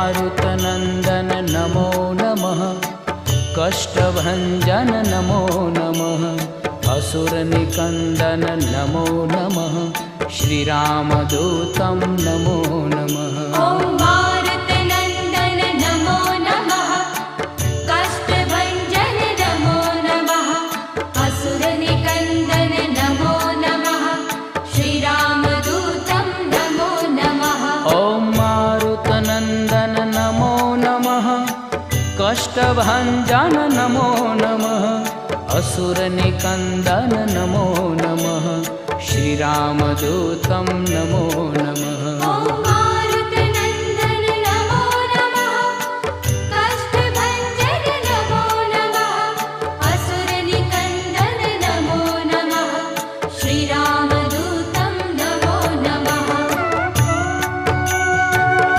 मारुतनन्दन नमो नमः। कष्टभञ्जन नमो नमः। असुरनिकन्दन नमो नमः। श्रीरामदूतं नमो नमः। ॐ मारुतनन्दन नमो नमः। कष्टभञ्जन नमो नमः। असुरनिकन्दन नमो नमः। श्रीरामदूतं नमो नमः। ॐ मारुतनन्दन नमो नमः। कष्टभञ्जन नमो नमः। असुरनिकन्दन नमो नमः। श्रीरामदूतं नमो नमः।